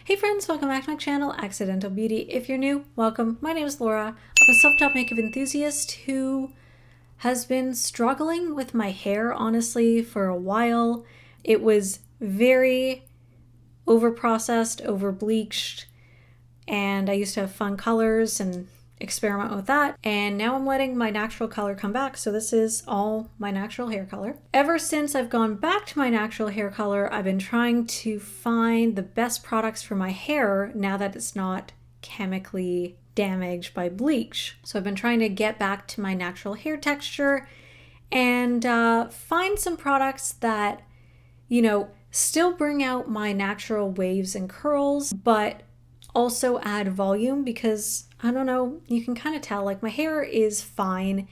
Hey friends, welcome back to my channel, Accidental Beauty. If you're new, welcome. My name is Laura. I'm a self-taught makeup enthusiast who has been struggling with my hair, honestly, for a while. It was very over-processed, over-bleached, and I used to have fun colors and experiment with that, and now I'm letting my natural color come back, so this is all my natural hair color. Ever since I've gone back to my natural hair color, I've been trying to find the best products for my hair now that it's not chemically damaged by bleach. So I've been trying to get back to my natural hair texture and find some products that, you know, still bring out my natural waves and curls, but also add volume, because I don't know, you can kind of tell, like, my hair is fine,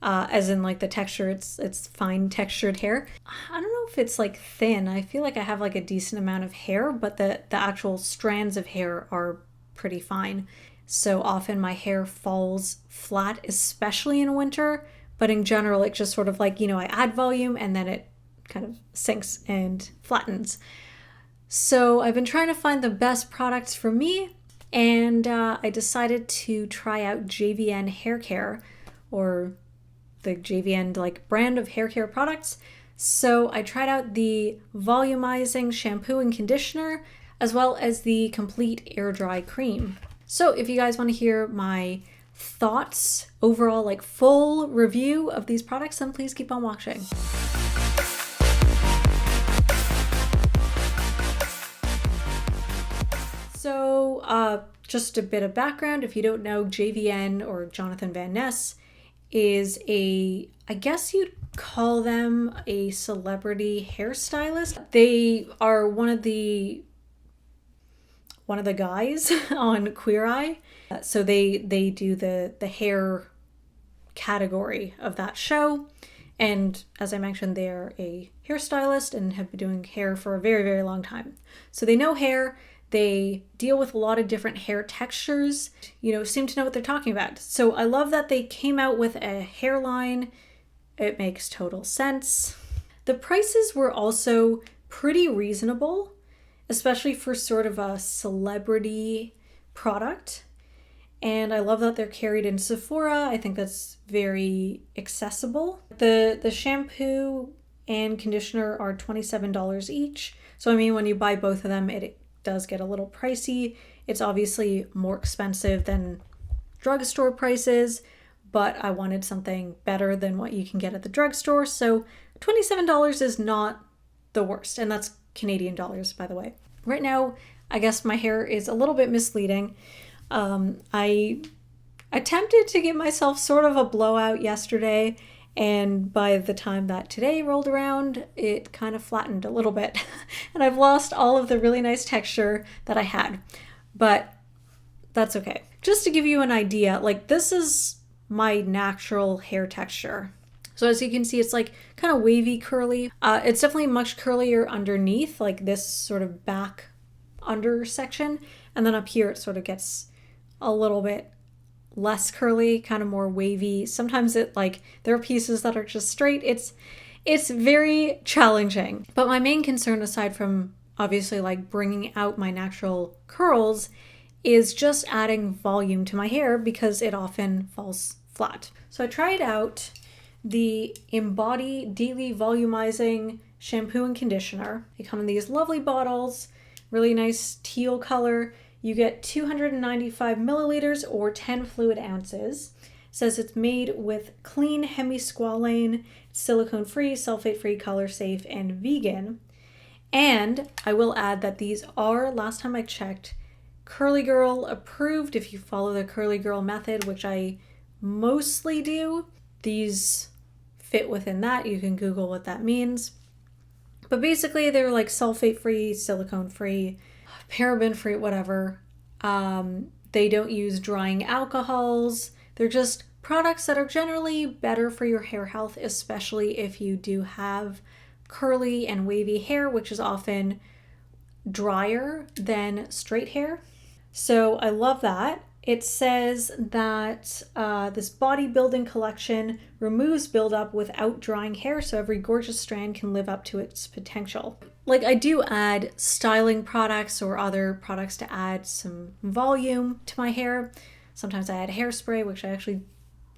as in like the texture, it's fine textured hair. I don't know if it's like thin. I feel like I have like a decent amount of hair, but the actual strands of hair are pretty fine. So often my hair falls flat, especially in winter, but in general it just sort of like, you know, I add volume and then it kind of sinks and flattens. So I've been trying to find the best products for me, and I decided to try out JVN Hair Care, or the JVN like brand of hair care products. So I tried out the volumizing shampoo and conditioner, as well as the complete air dry cream. So if you guys want to hear my thoughts, overall like full review of these products, then please keep on watching. So just a bit of background. If you don't know, JVN, or Jonathan Van Ness, is I guess you'd call them a celebrity hairstylist. They are one of the guys on Queer Eye. So they do the hair category of that show. And as I mentioned, they're a hairstylist and have been doing hair for a very, very long time. So they know hair. They deal with a lot of different hair textures, you know, seem to know what they're talking about. So I love that they came out with a hairline. It makes total sense. The prices were also pretty reasonable, especially for sort of a celebrity product. And I love that they're carried in Sephora. I think that's very accessible. The shampoo and conditioner are $27 each. So I mean, when you buy both of them, it does get a little pricey. It's obviously more expensive than drugstore prices, but I wanted something better than what you can get at the drugstore. So $27 is not the worst. And that's Canadian dollars, by the way. Right now, I guess my hair is a little bit misleading. I attempted to give myself sort of a blowout yesterday, and by the time that today rolled around, it kind of flattened a little bit. And I've lost all of the really nice texture that I had. But that's okay. Just to give you an idea, like, this is my natural hair texture. So as you can see, it's like kind of wavy, curly. It's definitely much curlier underneath, like this sort of back under section. And then up here, it sort of gets a little bit less curly, kind of more wavy. Sometimes it, like, there are pieces that are just straight. It's very challenging. But my main concern, aside from obviously like bringing out my natural curls, is just adding volume to my hair because it often falls flat. So I tried out the Embody Daily Volumizing shampoo and conditioner. They come in these lovely bottles, really nice teal color. You get 295 milliliters or 10 fluid ounces. It says it's made with clean hemisqualane, silicone-free, sulfate-free, color-safe, and vegan. And I will add that these are, last time I checked, Curly Girl approved. If you follow the Curly Girl method, which I mostly do, these fit within that. You can Google what that means. But basically, they're like sulfate-free, silicone-free, paraben-free, whatever. They don't use drying alcohols. They're just products that are generally better for your hair health, especially if you do have curly and wavy hair, which is often drier than straight hair. So I love that. It says that this bodybuilding collection removes buildup without drying hair, so every gorgeous strand can live up to its potential. Like I do add styling products or other products to add some volume to my hair. Sometimes I add hairspray, which I actually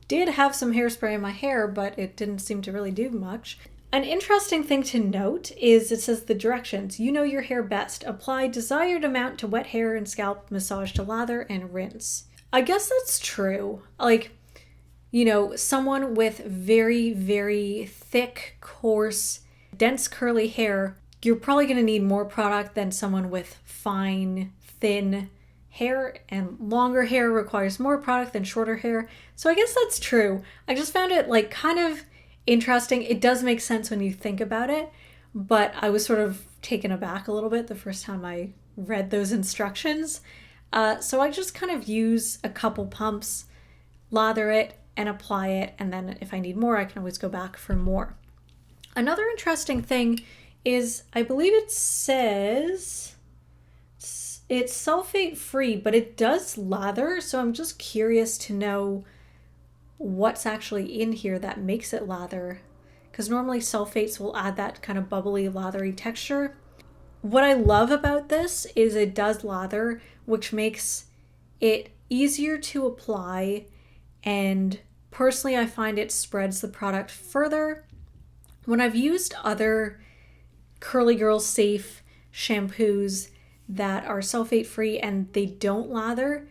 did have some hairspray in my hair, but it didn't seem to really do much. An interesting thing to note is it says the directions. You know your hair best. Apply desired amount to wet hair and scalp, massage to lather, and rinse. I guess that's true. Like, you know, someone with very, very thick, coarse, dense, curly hair, you're probably going to need more product than someone with fine, thin hair, and longer hair requires more product than shorter hair. So I guess that's true. I just found it like kind of interesting. It does make sense when you think about it, but I was sort of taken aback a little bit the first time I read those instructions. So I just kind of use a couple pumps, lather it, and apply it, and then if I need more, I can always go back for more. Another interesting thing is I believe it says it's sulfate free, but it does lather, so I'm just curious to know what's actually in here that makes it lather, because normally sulfates will add that kind of bubbly, lathery texture. What I love about this is it does lather, which makes it easier to apply, and personally I find it spreads the product further. When I've used other Curly Girl safe shampoos that are sulfate free and they don't lather,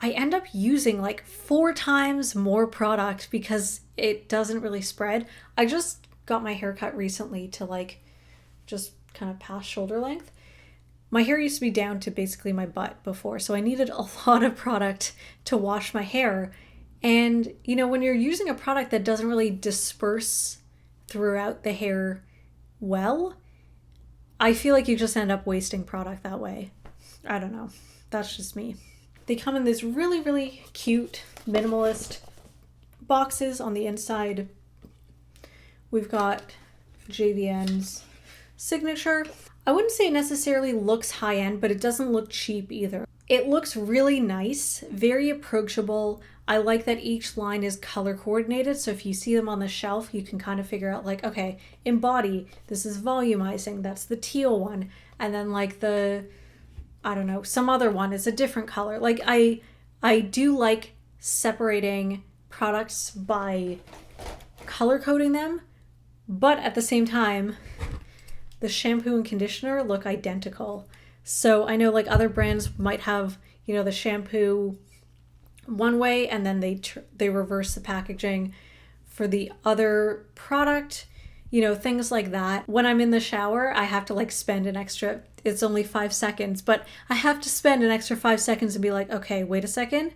I end up using like 4 times more product because it doesn't really spread. I just got my hair cut recently to like just kind of past shoulder length. My hair used to be down to basically my butt before, so I needed a lot of product to wash my hair. And you know, when you're using a product that doesn't really disperse throughout the hair well, I feel like you just end up wasting product that way. I don't know. That's just me. They come in these really, really cute minimalist boxes. On the inside, we've got JVN's signature. I wouldn't say it necessarily looks high-end, but it doesn't look cheap either. It looks really nice, very approachable. I like that each line is color coordinated, so if you see them on the shelf, you can kind of figure out like, okay, Embody, this is volumizing, that's the teal one, and then like the, I don't know, some other one is a different color. Like I do like separating products by color coding them, but at the same time, the shampoo and conditioner look identical. So I know like other brands might have, you know, the shampoo one way and then they reverse the packaging for the other product, you know, things like that. When I'm in the shower, I have to like spend an extra, it's only 5 seconds, but I have to spend an extra 5 seconds and be like, okay, wait a second.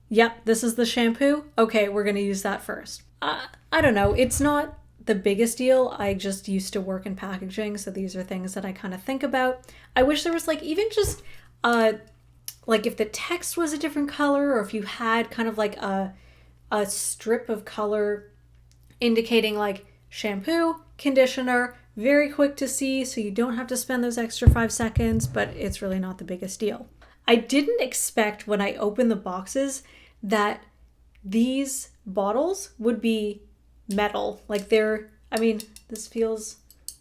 Yep, this is the shampoo. Okay, we're going to use that first. I don't know. It's not the biggest deal. I just used to work in packaging, so these are things that I kind of think about. I wish there was like even just like if the text was a different color, or if you had kind of like a strip of color indicating like shampoo, conditioner, very quick to see, so you don't have to spend those extra 5 seconds, but it's really not the biggest deal. I didn't expect when I opened the boxes that these bottles would be metal. Like I mean, this feels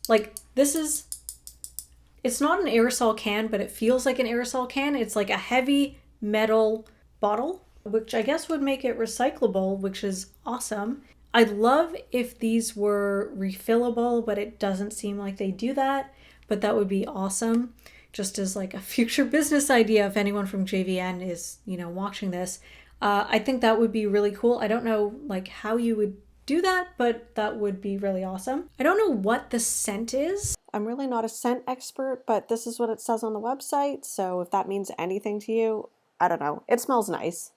like it's not an aerosol can, but it feels like an aerosol can. It's like a heavy metal bottle, which I guess would make it recyclable, which is awesome. I'd love if these were refillable, but it doesn't seem like they do that, but that would be awesome. Just as like a future business idea, if anyone from JVN is, you know, watching this, I think that would be really cool. I don't know like how you would do that, but that would be really awesome. I don't know what the scent is. I'm really not a scent expert, but this is what it says on the website. So if that means anything to you, I don't know. It smells nice.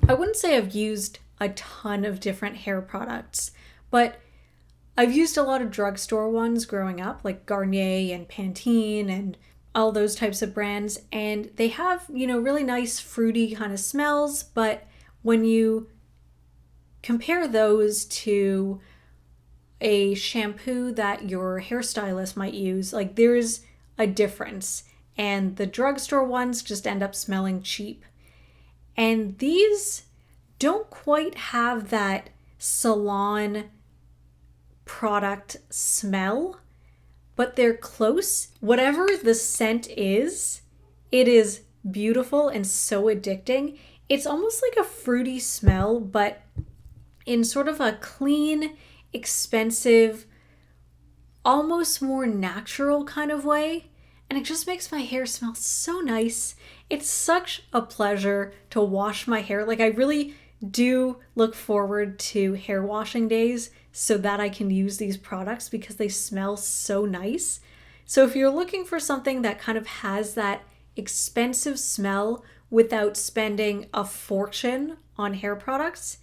I wouldn't say I've used a ton of different hair products, but I've used a lot of drugstore ones growing up, like Garnier and Pantene and all those types of brands. And they have, you know, really nice fruity kind of smells. But when you compare those to a shampoo that your hairstylist might use, like there's a difference. And the drugstore ones just end up smelling cheap. And these don't quite have that salon product smell, but they're close. Whatever the scent is, it is beautiful and so addicting. It's almost like a fruity smell, but in sort of a clean, expensive, almost more natural kind of way. And it just makes my hair smell so nice. It's such a pleasure to wash my hair. Like, I really do look forward to hair washing days so that I can use these products because they smell so nice. So if you're looking for something that kind of has that expensive smell without spending a fortune on hair products,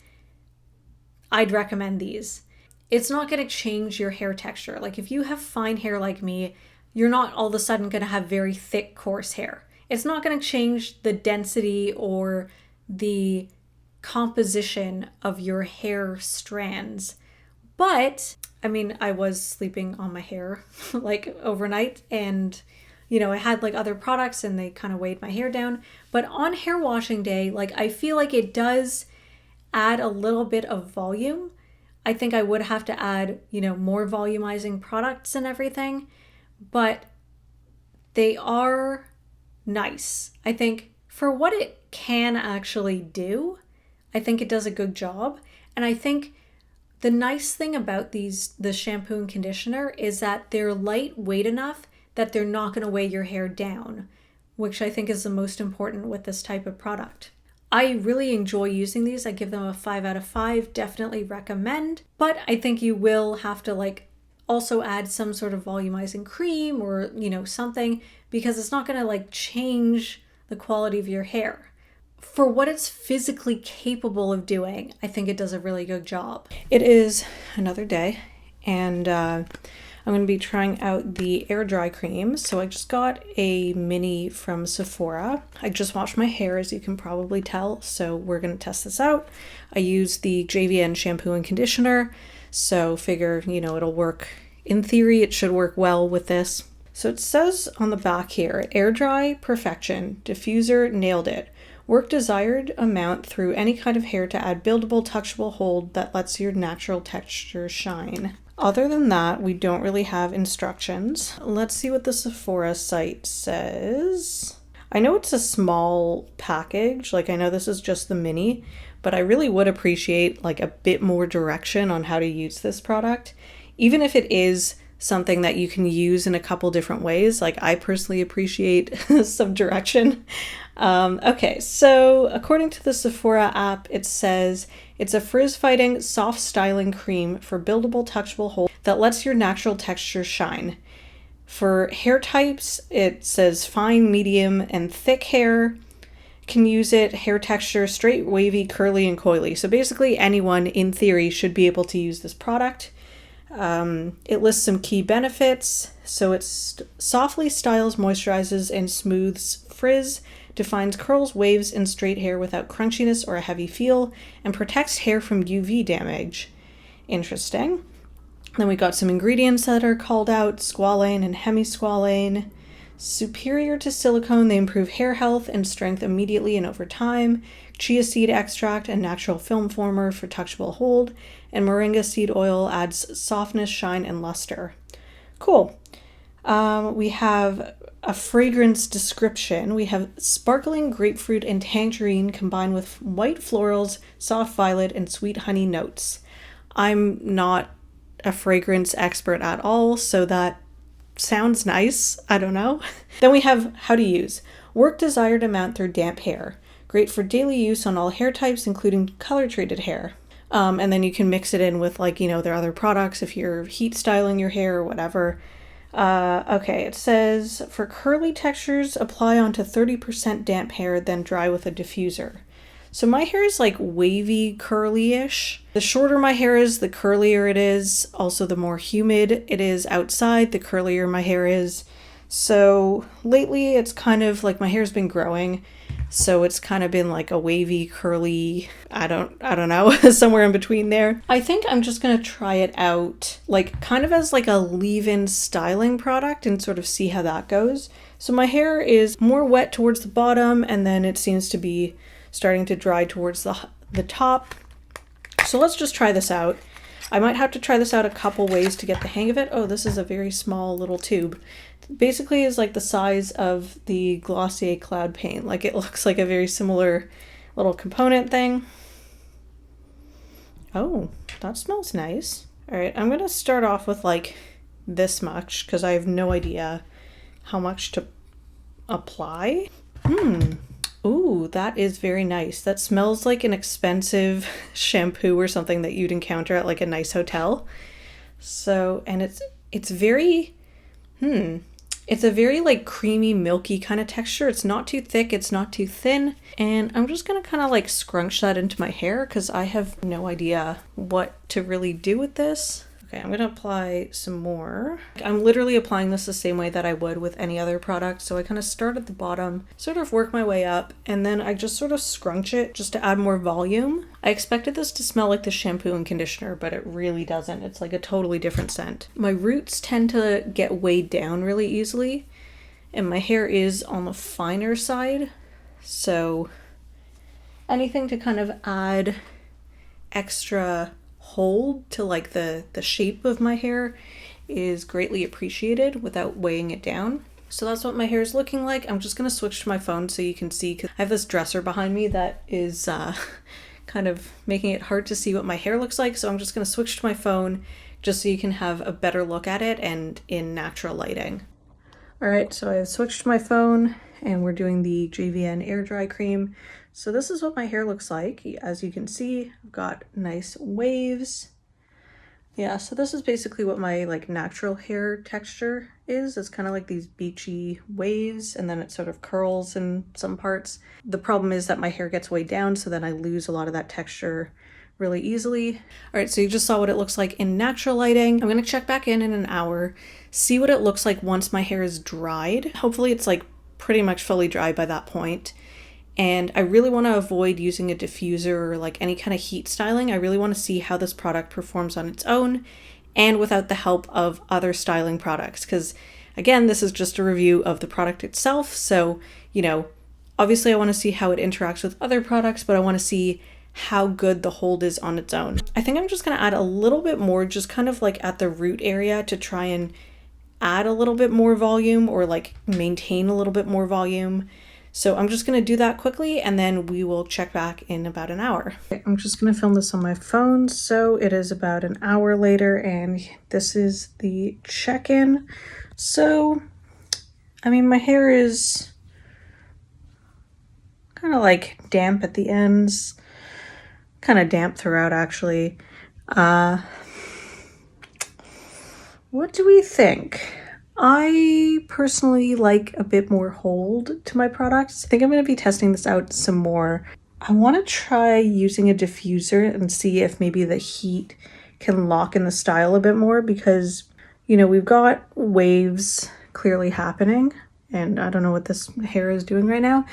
I'd recommend these. It's not going to change your hair texture. Like, if you have fine hair like me, you're not all of a sudden going to have very thick, coarse hair. It's not going to change the density or the composition of your hair strands. But, I mean, I was sleeping on my hair like overnight, and I had like other products and they kind of weighed my hair down. But on hair washing day, like, I feel like it does add a little bit of volume. I think I would have to add, more volumizing products and everything, but they are nice. I think for what it can actually do, I think it does a good job. And I think the nice thing about the shampoo and conditioner is that they're lightweight enough that they're not going to weigh your hair down, which I think is the most important with this type of product. I really enjoy using these. I give them a 5 out of 5, definitely recommend. But I think you will have to also add some sort of volumizing cream or, something, because it's not going to change the quality of your hair. For what it's physically capable of doing, I think it does a really good job. It is another day, and I'm going to be trying out the air dry cream. So I just got a mini from Sephora. I just washed my hair, as you can probably tell, so we're going to test this out. I used the JVN shampoo and conditioner, so figure, it'll work. In theory, it should work well with this. So it says on the back here, air dry perfection, diffuser nailed it. Work desired amount through any kind of hair to add buildable, touchable hold that lets your natural texture shine. Other than that, we don't really have instructions. Let's see what the Sephora site says. I know it's a small package, I know this is just the mini, but I really would appreciate a bit more direction on how to use this product. Even if it is something that you can use in a couple different ways, I personally appreciate some direction. Okay, so according to the Sephora app, it says it's a frizz-fighting, soft styling cream for buildable, touchable hold that lets your natural texture shine. For hair types, it says fine, medium, and thick hair can use it. Hair texture, straight, wavy, curly, and coily. So basically anyone, in theory, should be able to use this product. It lists some key benefits. So it softly styles, moisturizes, and smooths frizz, defines curls, waves, and straight hair without crunchiness or a heavy feel, and protects hair from UV damage. Interesting. Then we got some ingredients that are called out: squalane and hemisqualane. Superior to silicone, they improve hair health and strength immediately and over time. Chia seed extract, a natural film former for touchable hold. And moringa seed oil adds softness, shine, and luster. Cool. We have a fragrance description. We have sparkling grapefruit and tangerine combined with white florals, soft violet, and sweet honey notes. I'm not a fragrance expert at all, so that sounds nice. I don't know. Then we have how to use. Work desired amount through damp hair. Great for daily use on all hair types, including color-treated hair. And then you can mix it in with their other products if you're heat styling your hair or whatever. Okay, it says for curly textures, apply onto 30% damp hair, then dry with a diffuser. So my hair is wavy, curly-ish. The shorter my hair is, the curlier it is. Also, the more humid it is outside, the curlier my hair is. So lately it's kind of my hair's been growing. So it's kind of been a wavy, curly, I don't know, somewhere in between there. I think I'm just going to try it out, kind of as a leave-in styling product and sort of see how that goes. So my hair is more wet towards the bottom, and then it seems to be starting to dry towards the top. So let's just try this out. I might have to try this out a couple ways to get the hang of it. Oh, this is a very small little tube. Basically is like the size of the Glossier Cloud Paint. Like it looks like a very similar little component thing. Oh, that smells nice. All right, I'm gonna start off with like this much because I have no idea how much to apply. Ooh, that is very nice. That smells like an expensive shampoo or something that you'd encounter at like a nice hotel. So, and it's very, it's a very like creamy, milky kind of texture. It's not too thick, it's not too thin. And I'm just gonna kind of like scrunch that into my hair because I have no idea what to really do with this. Okay, I'm gonna apply some more. I'm literally applying this the same way that I would with any other product. So I kind of start at the bottom, sort of work my way up, and then I just sort of scrunch it just to add more volume. I expected this to smell like the shampoo and conditioner, but it really doesn't. It's like a totally different scent. My roots tend to get weighed down really easily, and my hair is on the finer side. So anything to kind of add extra hold to like the shape of my hair is greatly appreciated without weighing it down. So that's what my hair is looking like. I'm just going to switch to my phone so you can see, because I have this dresser behind me that is kind of making it hard to see what my hair looks like. So I'm just going to switch to my phone just so you can have a better look at it and in natural lighting. All right, so I've switched to my phone and we're doing the JVN Air Dry Cream. So this is what my hair looks like. As you can see, I've got nice waves. Yeah, so this is basically what my like natural hair texture is. It's kind of like these beachy waves, and then it sort of curls in some parts. The problem is that my hair gets weighed down, so then I lose a lot of that texture really easily. All right, so you just saw what it looks like in natural lighting. I'm gonna check back in an hour, see what it looks like once my hair is dried. Hopefully it's like pretty much fully dry by that point. And I really want to avoid using a diffuser or like any kind of heat styling. I really want to see how this product performs on its own and without the help of other styling products. Because again, this is just a review of the product itself. So, you know, obviously I want to see how it interacts with other products, but I want to see how good the hold is on its own. I think I'm just going to add a little bit more, just kind of like at the root area, to try and add a little bit more volume or like maintain a little bit more volume. So I'm just going to do that quickly and then we will check back in about an hour. Okay, I'm just going to film this on my phone. So it is about an hour later and this is the check-in. So, I mean, my hair is kind of like damp at the ends, kind of damp throughout actually. What do we think? I personally like a bit more hold to my products. I think I'm going to be testing this out some more. I want to try using a diffuser and see if maybe the heat can lock in the style a bit more, because, you know, we've got waves clearly happening and I don't know what this hair is doing right now,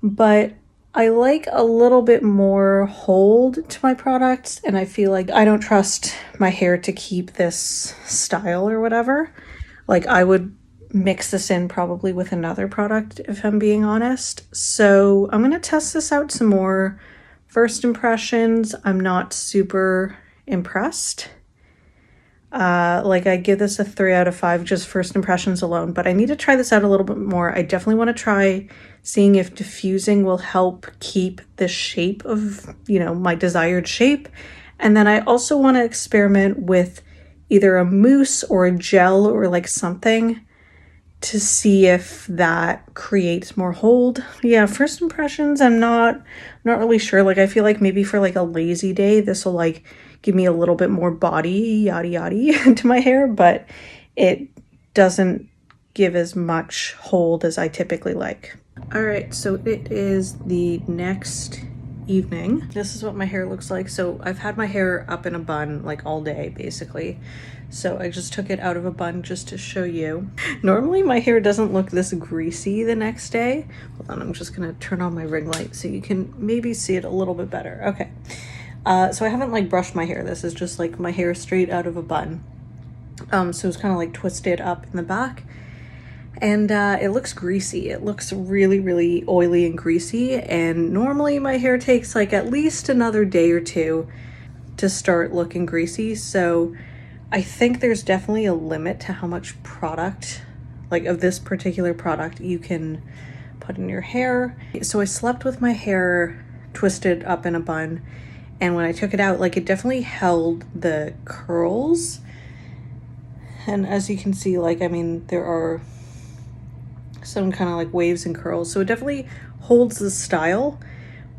but I like a little bit more hold to my products, and I feel like I don't trust my hair to keep this style or whatever. Like I would mix this in probably with another product if I'm being honest. So I'm going to test this out some more. First impressions, I'm not super impressed. Like I give this a 3 out of 5, just first impressions alone, but I need to try this out a little bit more. I definitely want to try seeing if diffusing will help keep the shape of, you know, my desired shape. And then I also want to experiment with either a mousse or a gel or like something to see if that creates more hold. Yeah, first impressions, I'm not really sure. Like I feel like maybe for like a lazy day, this will like give me a little bit more body yada yada to my hair, but it doesn't give as much hold as I typically like. All right, so it is the next evening. This is what my hair looks like. So I've had my hair up in a bun like all day basically. So I just took it out of a bun just to show you. Normally my hair doesn't look this greasy the next day. Hold on, I'm just gonna turn on my ring light so you can maybe see it a little bit better. Okay. So I haven't like brushed my hair. This is just like my hair straight out of a bun. So it's kind of like twisted up in the back. And it looks greasy. It looks really, really oily and greasy. And normally my hair takes like at least another day or two to start looking greasy. So I think there's definitely a limit to how much product, like of this particular product, you can put in your hair. So I slept with my hair twisted up in a bun, and when I took it out, like it definitely held the curls. And as you can see, like, I mean, there are some kind of like waves and curls, so it definitely holds the style,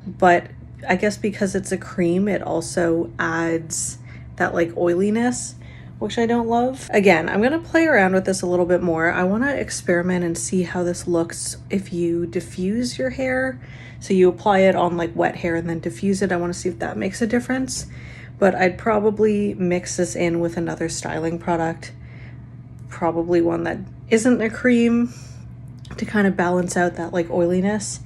but I guess because it's a cream, it also adds that like oiliness, which I don't love. Again, I'm gonna play around with this a little bit more. I want to experiment and see how this looks if you diffuse your hair. So you apply it on like wet hair and then diffuse it. I want to see if that makes a difference, but I'd probably mix this in with another styling product, probably one that isn't a cream, to kind of balance out that like oiliness.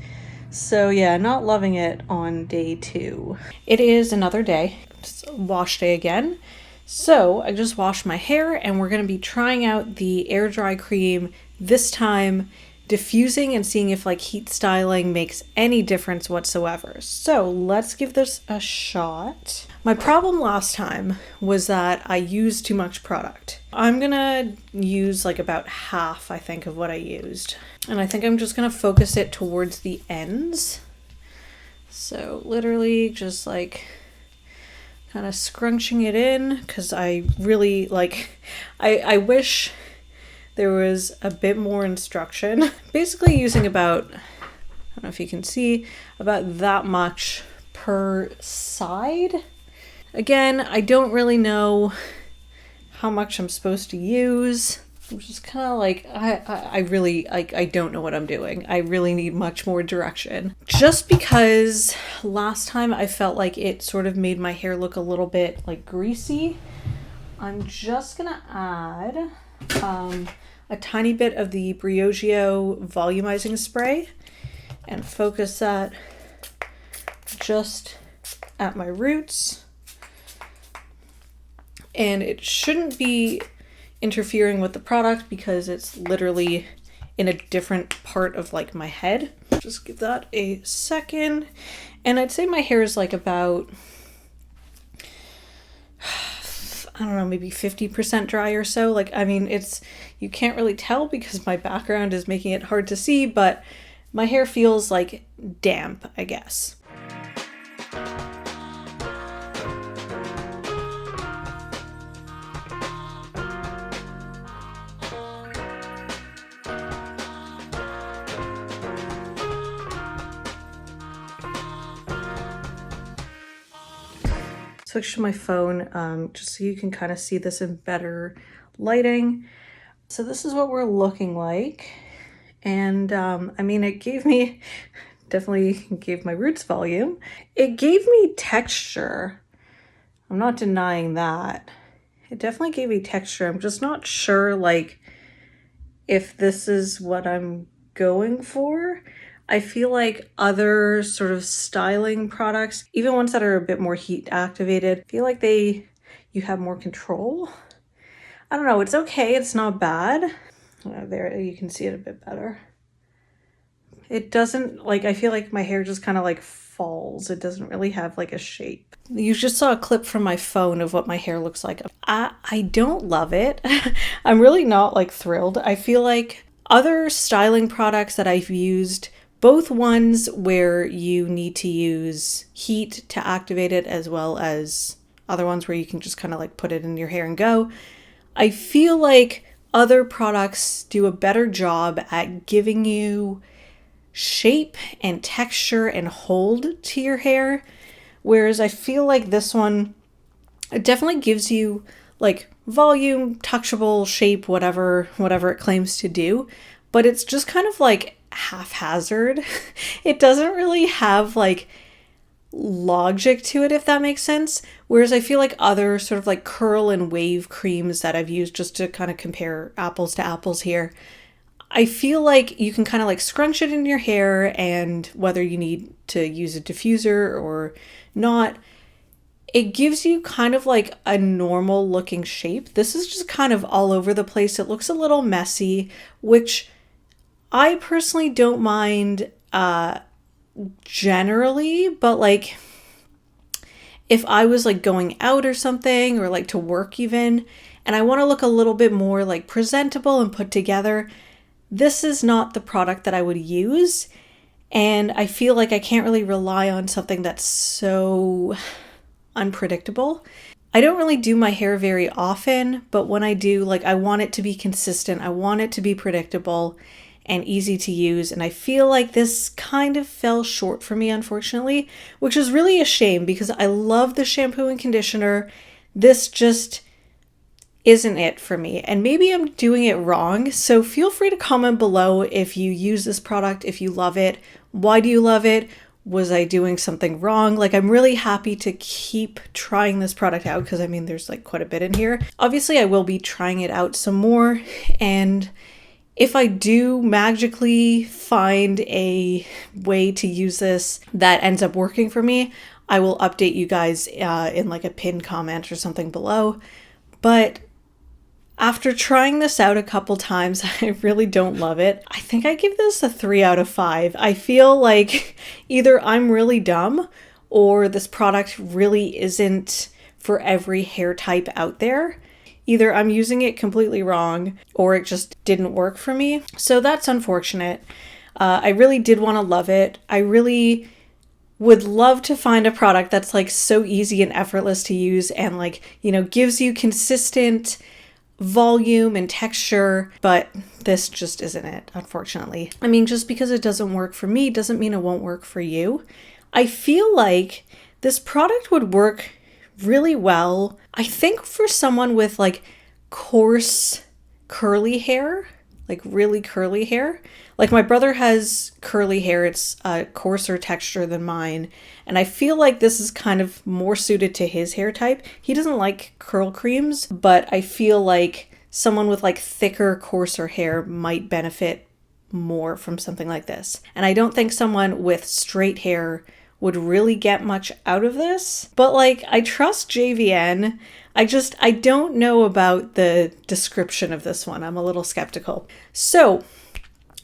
So yeah, not loving it on day 2. It is another day, it's wash day again. So I just washed my hair and we're going to be trying out the air dry cream, this time diffusing and seeing if like heat styling makes any difference whatsoever. So let's give this a shot. My problem last time was that I used too much product. I'm gonna use like about half, I think, of what I used. And I think I'm just gonna focus it towards the ends. So literally just like kind of scrunching it in, because I really like, I wish there was a bit more instruction. Basically using about, I don't know if you can see, about that much per side. Again, I don't really know how much I'm supposed to use. I'm just kind of like, I really, I don't know what I'm doing. I really need much more direction. Just because last time I felt like it sort of made my hair look a little bit like greasy, I'm just gonna add a tiny bit of the Briogeo Volumizing spray and focus that just at my roots. And it shouldn't be interfering with the product because it's literally in a different part of like my head. Just give that a second. And I'd say my hair is like about, I don't know, maybe 50% dry or so. Like, I mean, it's, you can't really tell because my background is making it hard to see, but my hair feels like damp, I guess. Switch to my phone just so you can kind of see this in better lighting. So this is what we're looking like. And I mean, it gave me, definitely gave my roots volume. It gave me texture. I'm not denying that. It definitely gave me texture. I'm just not sure like if this is what I'm going for. I feel like other sort of styling products, even ones that are a bit more heat activated, I feel like you have more control. I don't know, it's okay, it's not bad. There, you can see it a bit better. It doesn't, like, I feel like my hair just kind of like falls. It doesn't really have like a shape. You just saw a clip from my phone of what my hair looks like. I don't love it. I'm really not like thrilled. I feel like other styling products that I've used, both ones where you need to use heat to activate it, as well as other ones where you can just kind of like put it in your hair and go. I feel like other products do a better job at giving you shape and texture and hold to your hair. Whereas I feel like this one, it definitely gives you like volume, touchable, shape, whatever it claims to do. But it's just kind of like haphazard. It doesn't really have like logic to it, if that makes sense. Whereas I feel like other sort of like curl and wave creams that I've used, just to kind of compare apples to apples here, I feel like you can kind of like scrunch it in your hair, and whether you need to use a diffuser or not, it gives you kind of like a normal looking shape. This is just kind of all over the place. It looks a little messy, which I personally don't mind generally, but like if I was like going out or something, or like to work even, and I want to look a little bit more like presentable and put together, this is not the product that I would use. And I feel like I can't really rely on something that's so unpredictable. I don't really do my hair very often, but when I do, like, I want it to be consistent. I want it to be predictable and easy to use. And I feel like this kind of fell short for me, unfortunately, which is really a shame because I love the shampoo and conditioner. This just isn't it for me. And maybe I'm doing it wrong. So feel free to comment below if you use this product, if you love it. Why do you love it? Was I doing something wrong? Like, I'm really happy to keep trying this product out because I mean, there's like quite a bit in here. Obviously, I will be trying it out some more. And if I do magically find a way to use this that ends up working for me, I will update you guys in like a pinned comment or something below. But after trying this out a couple times, I really don't love it. I think I give this a 3 out of 5. I feel like either I'm really dumb or this product really isn't for every hair type out there. Either I'm using it completely wrong or it just didn't work for me. So that's unfortunate. I really did want to love it. I really would love to find a product that's like so easy and effortless to use and like, you know, gives you consistent volume and texture, but this just isn't it, unfortunately. I mean, just because it doesn't work for me doesn't mean it won't work for you. I feel like this product would work really well, I think, for someone with like coarse curly hair, like really curly hair. Like my brother has curly hair, it's a coarser texture than mine, and I feel like this is kind of more suited to his hair type. He doesn't like curl creams, but I feel like someone with like thicker, coarser hair might benefit more from something like this. And I don't think someone with straight hair would really get much out of this, but like I trust JVN. I don't know about the description of this one. I'm a little skeptical. So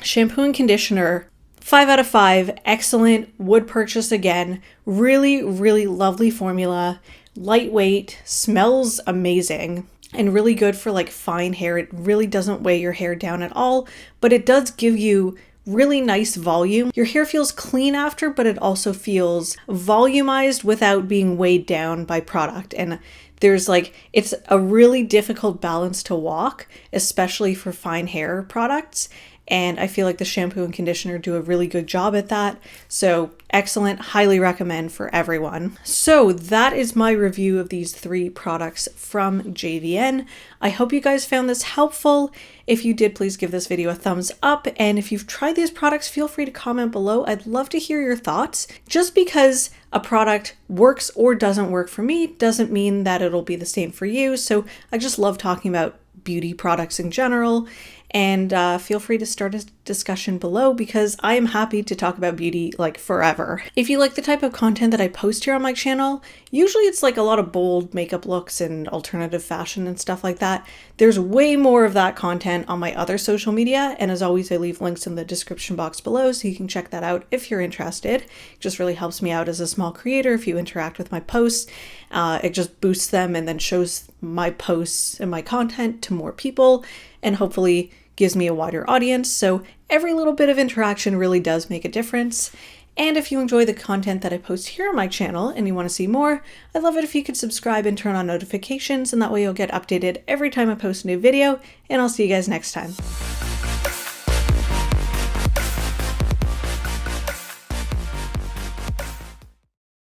shampoo and conditioner, 5 out of 5, excellent, would purchase again. Really, really lovely formula, lightweight, smells amazing, and really good for like fine hair. It really doesn't weigh your hair down at all, but it does give you really nice volume. Your hair feels clean after, but it also feels volumized without being weighed down by product. And there's like, it's a really difficult balance to walk, especially for fine hair products. And I feel like the shampoo and conditioner do a really good job at that. So excellent, highly recommend for everyone. So that is my review of these 3 products from JVN. I hope you guys found this helpful. If you did, please give this video a thumbs up. And if you've tried these products, feel free to comment below. I'd love to hear your thoughts. Just because a product works or doesn't work for me doesn't mean that it'll be the same for you. So I just love talking about beauty products in general. And feel free to start a discussion below because I am happy to talk about beauty like forever. If you like the type of content that I post here on my channel, usually it's like a lot of bold makeup looks and alternative fashion and stuff like that. There's way more of that content on my other social media, and as always, I leave links in the description box below so you can check that out if you're interested. It just really helps me out as a small creator if you interact with my posts. It just boosts them and then shows my posts and my content to more people, and hopefully gives me a wider audience. So every little bit of interaction really does make a difference. And if you enjoy the content that I post here on my channel and you want to see more, I'd love it if you could subscribe and turn on notifications, and that way you'll get updated every time I post a new video, and I'll see you guys next time.